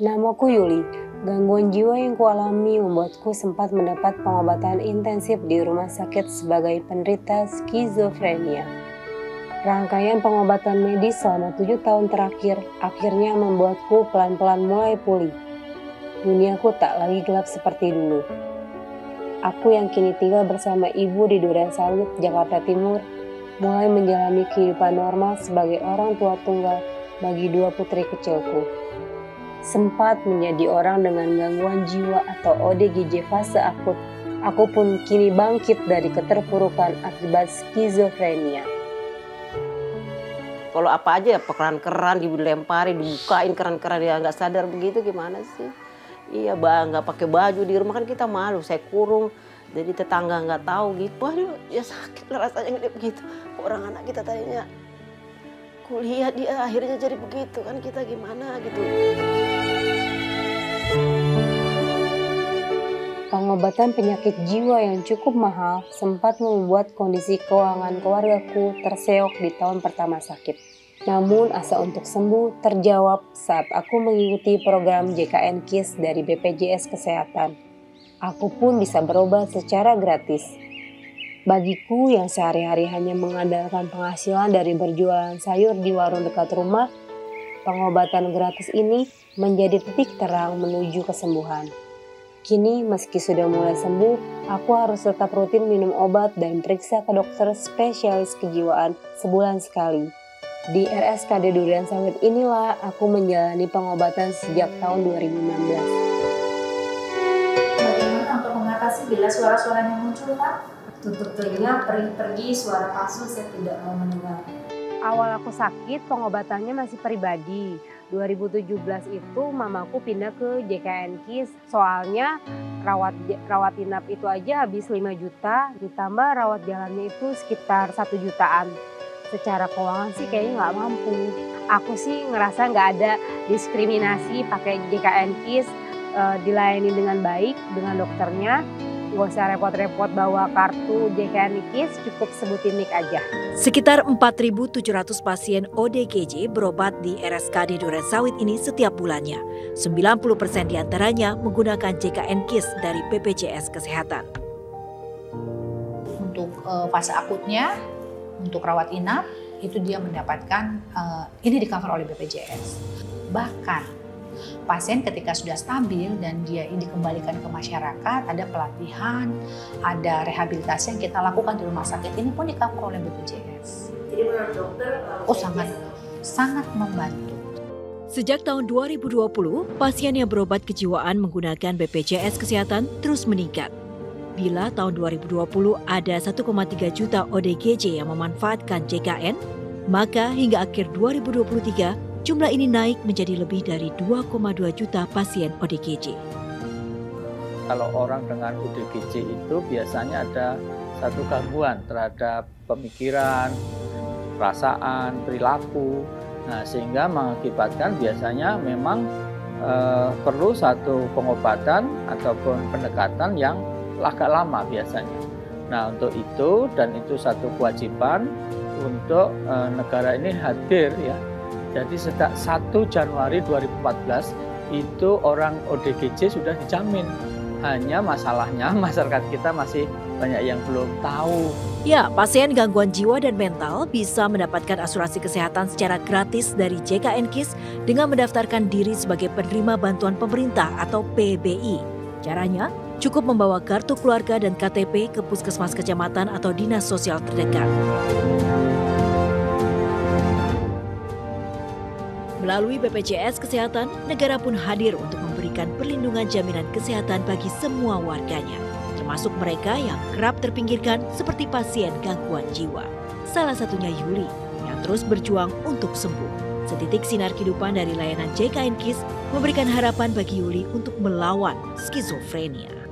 Namaku Yuli. Gangguan jiwa yang kualami membuatku sempat mendapat pengobatan intensif di rumah sakit sebagai penderita skizofrenia. Rangkaian pengobatan medis selama 7 tahun terakhir akhirnya membuatku pelan-pelan mulai pulih. Duniaku tak lagi gelap seperti dulu. Aku yang kini tinggal bersama ibu di Durensawit, Jakarta Timur, mulai menjalani kehidupan normal sebagai orang tua tunggal bagi 2 putri kecilku. Sempat menjadi orang dengan gangguan jiwa atau ODGJ fase akut, aku pun kini bangkit dari keterpurukan akibat skizofrenia. Kalau apa aja ya keran-keran dilempari, dibukain keran-keran dia nggak sadar begitu gimana sih? Iya bang, nggak pakai baju di rumah kan kita malu, saya kurung, jadi tetangga nggak tahu gitu. Waduh, ya sakit lah rasanya ngeliat begitu. Orang anak kita tadinya kuliah dia akhirnya jadi begitu kan kita gimana gitu. Pengobatan penyakit jiwa yang cukup mahal sempat membuat kondisi keuangan keluargaku terseok di tahun pertama sakit. Namun asa untuk sembuh terjawab saat aku mengikuti program JKN KIS dari BPJS Kesehatan. Aku pun bisa berobat secara gratis. Bagiku yang sehari-hari hanya mengandalkan penghasilan dari berjualan sayur di warung dekat rumah, pengobatan gratis ini menjadi titik terang menuju kesembuhan. Kini meski sudah mulai sembuh, aku harus tetap rutin minum obat dan periksa ke dokter spesialis kejiwaan sebulan sekali. Di RSKD Durensawit inilah aku menjalani pengobatan sejak tahun 2016. Bagaimana untuk mengatasi bila suara-suaranya muncul, Kak? Tutup telinga, pergi suara palsu, saya tidak mau mendengar. Awal aku sakit, pengobatannya masih pribadi. 2017 itu mamaku pindah ke JKN KIS. Soalnya rawat inap itu aja habis 5 juta, ditambah rawat jalannya itu sekitar 1 jutaan. Secara keuangan sih kayaknya nggak mampu. Aku sih ngerasa nggak ada diskriminasi pakai JKN KIS, dilayani dengan baik dengan dokternya. Gak usah repot-repot bawa kartu JKN KIS, cukup sebutin NIK aja. Sekitar 4.700 pasien ODGJ berobat di RSKD Durensawit ini setiap bulannya. 90% diantaranya menggunakan JKN KIS dari BPJS Kesehatan. Untuk fase akutnya, untuk rawat inap, itu dia mendapatkan, ini di-cover oleh BPJS. Bahkan pasien ketika sudah stabil dan dia dikembalikan ke masyarakat, ada pelatihan, ada rehabilitasi yang kita lakukan di rumah sakit, ini pun di-cover oleh BPJS. Jadi menurut dokter, sangat membantu. Sejak tahun 2020, pasien yang berobat kejiwaan menggunakan BPJS Kesehatan terus meningkat. Bila tahun 2020 ada 1,3 juta ODGJ yang memanfaatkan JKN, maka hingga akhir 2023, jumlah ini naik menjadi lebih dari 2,2 juta pasien ODGJ. Kalau orang dengan ODGJ itu biasanya ada satu gangguan terhadap pemikiran, perasaan, perilaku. Nah, sehingga mengakibatkan biasanya memang perlu satu pengobatan ataupun pendekatan yang agak lama biasanya. Nah, untuk itu dan itu satu kewajiban untuk negara ini hadir ya. Jadi sejak 1 Januari 2014 itu orang ODGJ sudah dijamin. Hanya masalahnya masyarakat kita masih banyak yang belum tahu. Ya, pasien gangguan jiwa dan mental bisa mendapatkan asuransi kesehatan secara gratis dari JKN KIS dengan mendaftarkan diri sebagai penerima bantuan pemerintah atau PBI. Caranya, cukup membawa kartu keluarga dan KTP ke puskesmas kecamatan atau dinas sosial terdekat. Melalui BPJS Kesehatan, negara pun hadir untuk memberikan perlindungan jaminan kesehatan bagi semua warganya, termasuk mereka yang kerap terpinggirkan seperti pasien gangguan jiwa. Salah satunya Yuli, yang terus berjuang untuk sembuh. Setitik sinar kehidupan dari layanan JKN KIS memberikan harapan bagi Yuli untuk melawan skizofrenia.